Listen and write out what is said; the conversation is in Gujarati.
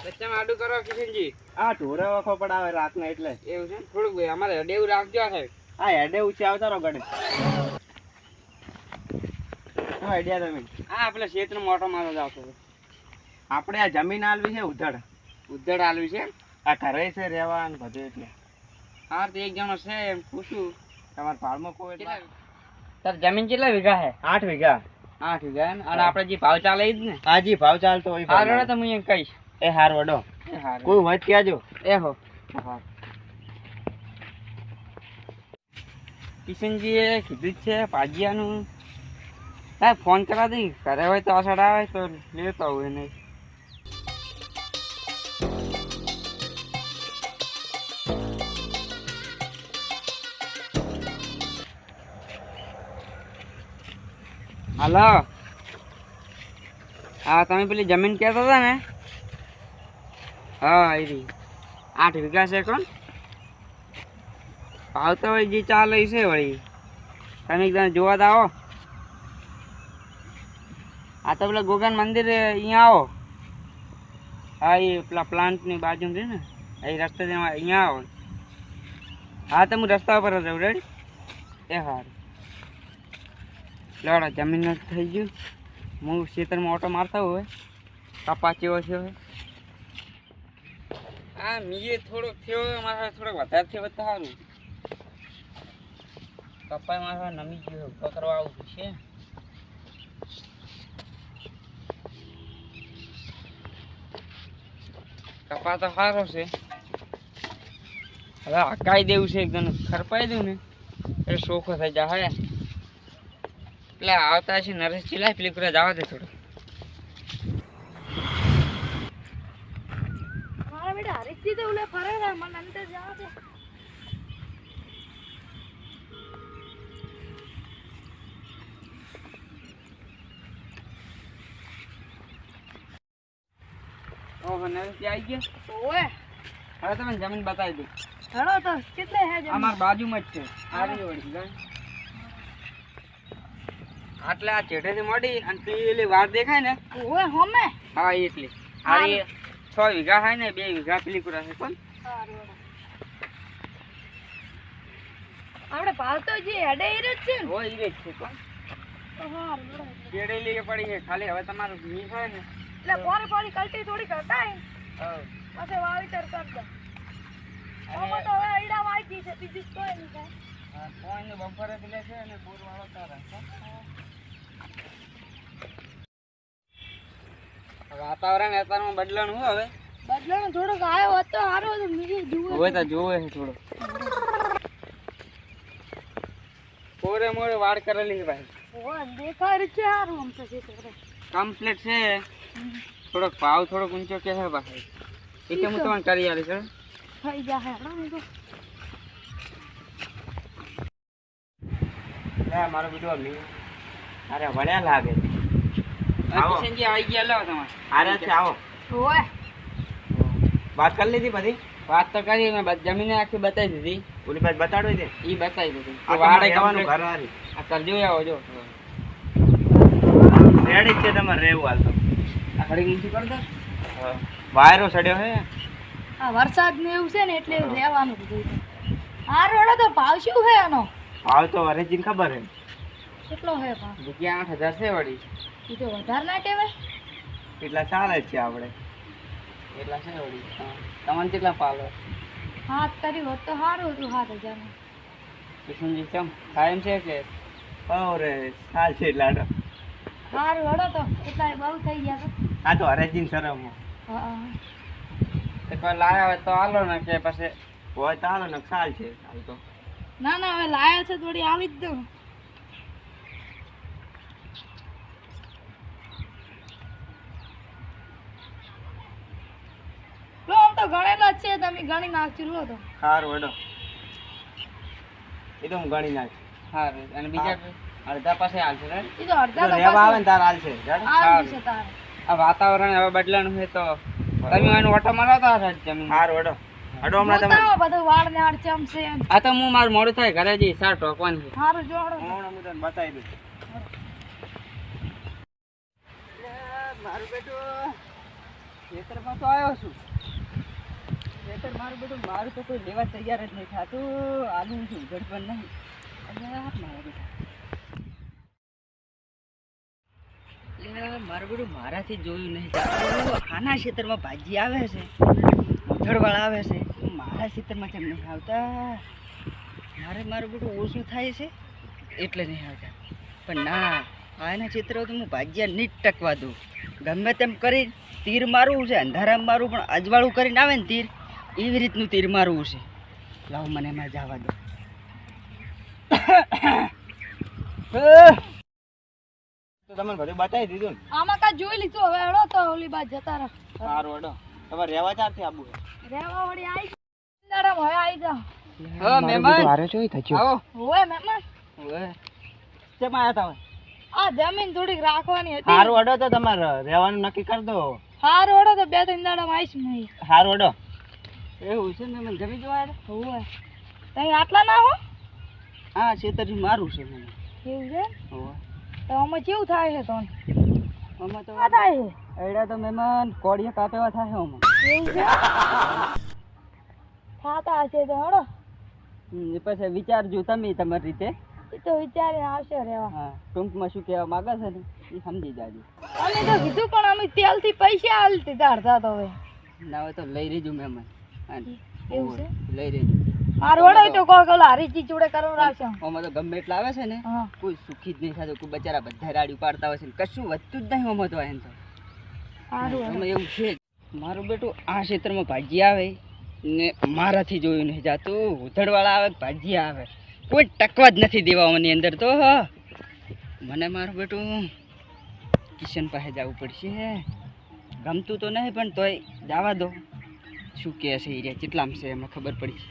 બચ્ચામાં આડું કરો કિશનજી. આ ઢોરા વખો પડાવે રાતના એટલે. એવું છે થોડુંક અમારે હડેવું રાખજો સાહેબ. આ હેડે ઊંચે આવતા રહો ગડે. શું આઈડિયા તમે? હા આપણે ક્ષેત્ર મોટો મારો જ આવતો. આપણે આ જમીન આલવી છે ઉધડ. ઉદ્ધડ આલવી છે. આ ઘરે છે રહેવા ને બધું એટલે. હા તો એક જણો છે એમ પૂછું. તમારા ફાર્મમાં કોઈ તાર જમીન કેટલા વીઘા છે? 8 વીઘા. 8 વીઘા ને અને આપણે જે ભાવ ચાલે જ ને. હાજી ભાવ ચાલતો હોય. હારો તો હું એમ કહીશ. એ હાર વડો. કોઈ વાત કહેજો. એ હો. કિશનજીએ કીધું જ છે ભાજીયાનું. હા ફોન કરા દઈ ઘરે હોય તો અસડ આવે તો લેતો હોય નહીં. હાલો. હા તમે પેલી જમીન કહેતા હતા ને? હા એ 8 વીઘા છે કોણ? ભાવ તો હોય જે ચાલે છે વળી. તમે એકદમ જોવા તો આવો. આ તો પેલા ગોગન મંદિર અહીંયા આવો. હા એ પેલા પ્લાન્ટની બાજુ છે ને એ રસ્તે અહીંયા આવો. હા તો હું રસ્તા ઉપર જ રહું. રેડી? એ સારું. લડો જમીન થઈ ગયું. હું ખેતરમાં ઓટો મારતા હોય કપા ચેવો છે. હા મીએ થોડોક થયો મારા થોડોક વધારે થયો તો સારું. કપાઈ મારા નમી ગયો પકડવા આવું છે. કપા તો સારો છે. હવે હકાઈ દેવું છે એકદમ ખરપાઈ દઉં ને એટલે ચોખ્ખો થઈ જાય. એટલે આવતા છે નરેશ ચીલાય પેલી कुरा જવા દે થોડું. મારા બેટા હરીશજી તો ઓલે ફરે રે મને અંદર જવા દે. ઓહો નરેશ આવી ગયા. ઓએ હવે તમને જમીન બતાવી દઉં. હેડો તો કેટલે હે જમીન? અમાર બાજુમાં જ છે. આવી વળી ગઈ. આટલે આ ચેઠેથી મળી અને પેલી વાર દેખાય ને? ઓએ હોમે. હા એટલી. આ 6 વીઘા થાય ને 2 વીઘા પેલી कुरा છે પણ. આપણે ભાવ તો જે હેડે ઈરે જ છે ને. હોય ઈ જ છે પણ. હા ચેડેલી પડી છે ખાલી હવે તમારું ઘી થાય ને એટલે પોરી પોરી કલટી થોડી કરતા હા. પછી વાવીતર કરતા. આમાં તો હવે ઈડા વાઈ છે બીજું કોઈ નહીં થાય. હા કોઈને બપોરે પેલે છે અને બોર વાળો તારા. વાતાવરણ અત્યારમાં બદલાણું હવે. બદલાનો થોડોક આવ્યો હોત તો સારું હતું. બીજું જુએ હવે તો જોવે છે થોડો. પોરે મોરે વાડ કરેલી છે ભાઈ. ઓય દેખાય છે સારું આમ તો છે તો. કમ્પ્લીટ છે. થોડોક ભાવ થોડોક ઊંચો કે છે ભાઈ. એટલે હું તમને કરી આલી છે. થઈ જાય હેડો તો. લે મારો બીજો મી. અરે વળ્યા લાગે. આવો. કિશનજી આવી ગયા લાવો તમારે. આરે છે આવો. ઓય વાત કરી લીધી બધી? વાત તો કરી મેં જમીને આખી બતાવી દીધી. ઓલી પાસે બતાડો દે. ઈ બતાવી દીધી. આ વાડે રહેવાનું complete. ઘર હારી. આ કરજો આવો જો. રેડી જ છે તમારે રહેવું હાલ તો. આ ઘડી ઊંચી કરી દો. વાયરો સડ્યો હે. આ વરસાદ ને એવું છે ને એટલે રહેવાનું બધું. આ રોડો તો ભાવ શું છે આનો? ભાવ તો હરેજીને ખબર હે. કેટલો છે ભાવ? રૂપિયા 8000 છે વળી. એ તો વધારે ના કહેવાય. એટલા સારા જ છે આપણે. એટલા છે વળી. હા. તમને કેટલા પાલો? હાથ કરી હોત તો સારું હતું 7000 નું. કિશનજી ચમ કાયમ છે કે? અરે સાલ છે લાડો. સારું હડો તો એટલા બહુ થઈ ગયા તો. આ તો હરેજીને શરમ. હા તે કોઈ લાયા હોય તો આલો ને કે પછી હોય તો હાલો ને સાલ છે હાલ તો. ના ના હવે લાયા છે થોડી આવી જ દઉં. લો આમ તો ગણેલા જ છે તમે ગણી નાખજો લો તો. સારું હેડો. એ તો હું ગણી નાખ. હા અને બીજા અડધા પાસે હાલશે ને? એ તો અડધા તો રહેવા આવે ને તાર હાલ છે. આવી છે તારે. આ વાતાવરણ હવે બદલાનું છે તો તમે એનો ઓટો મારતા હશો જમીન. સારું હેડો. હેડો હમણાં તમે. બતાવો બધું વાળ ને આડ ચમ છે. આ તો હું મારું મોડું થાય ઘરે જઈ સાર ટોકવાનું છે. સારું જોડો. હમણાં હું તને બતાવી દઉં. મારું બેટું ખેતરમાં તો આવ્યો છું. ખેતર મારું બધું મારું તો કોઈ લેવા તૈયાર જ નહીં થતું. આનું છું ઉઘડ પણ નહીં. અને હાથ મારા બેટા મારું બધું મારાથી જોયું નહીં થતું. આના ખેતરમાં ભાજી આવે છે, ઉધડવાળા આવે છે, મારા ખેતરમાં કેમ નહીં આવતા? મારું બધું ઓછું થાય છે એટલે નહીં આવતા. પણ ના, આના ચિત્ર તો હું ભાજ્યા નહીં ટકવા દઉં. ગમે તેમ કરી તીર મારવું છે, અંધારામાં મારવું, પણ અજવાળું કરીને આવે ને તીર, એવી રીતનું તીર મારવું છે. લાવો મને એમાં જવા દો. તો તમને બધું બતાવી દીધું ને. આમાં કાંઈ જોઈ લીધું, હવે હેડો તો ઓલી બાજુ જતા રહો. સારું હેડો. તમારે રહેવા ચારથી આવવું છે? રહેવા વળી આવી દાડામાં હવે આવી જાઓ. હા મહેમાન આવો. હોવે મહેમાન, હવે કેમ આવ્યા તમે? આ જમીન થોડીક રાખવાની હતી. સારું હેડો તો તમારે રહેવાનું નક્કી કરી દો. હારું હેડો તો 2-3 દાડામાં આવીશ હું અહીં. સારું હેડો. એવું છે મહેમાન, જમી જવા આવ્યા? હોવે તમે આટલા ના હો? હા ખેતરથી મારું છે મને. એવું છે? હોવે. તો આમાં કેવું થાય છે તને? આમાં તો આ થાય છે એડા તો મહેમાન કોળિયા કાપેવા થાય આમાં. એવું છે? થાતા હશે તો હેડો. એ પછી વિચારજો તમે તમારી રીતે. એ તો વિચારે આવશે રહેવા. હા, ટૂંકમાં શું કહેવા માંગે છે ને એ સમજી જાજો. અમે તો કીધું પણ અમે તેલથી પૈસા હાલતી તારતા તો હવે. ના હોય તો લઈ રહેજો મહેમાન. હા, એવું છે? લઈ રહેજો. હારું હેડો તો કોઈ કોલ હરીજી જોડે કરવા આવશે. આમાં તો ગમે એટલા આવે છે ને, હા કોઈ સુખી જ નહીં થતું. કોઈ બચારા બધા રાડી પાડતા હોય છે ને કશું વધતું જ નહીં આમાં તો. એમ તો હારું હેડો. આમાં એવું છે જ. મારું બેટું આ ક્ષેત્રમાં ભાજી આવે ને મારાથી જોયું નહીં જાતું. ઉધડવાળા આવે ભાજી આવે, કોઈ ટકવા જ નથી દેવા આની અંદર તો. મને મારું બેટું કિશન પાસે જવું પડશે. ગમતું તો નહીં પણ તોય જવા દો. શું કહે છે એ રહ્યા કેટલામ છે એમને ખબર પડી.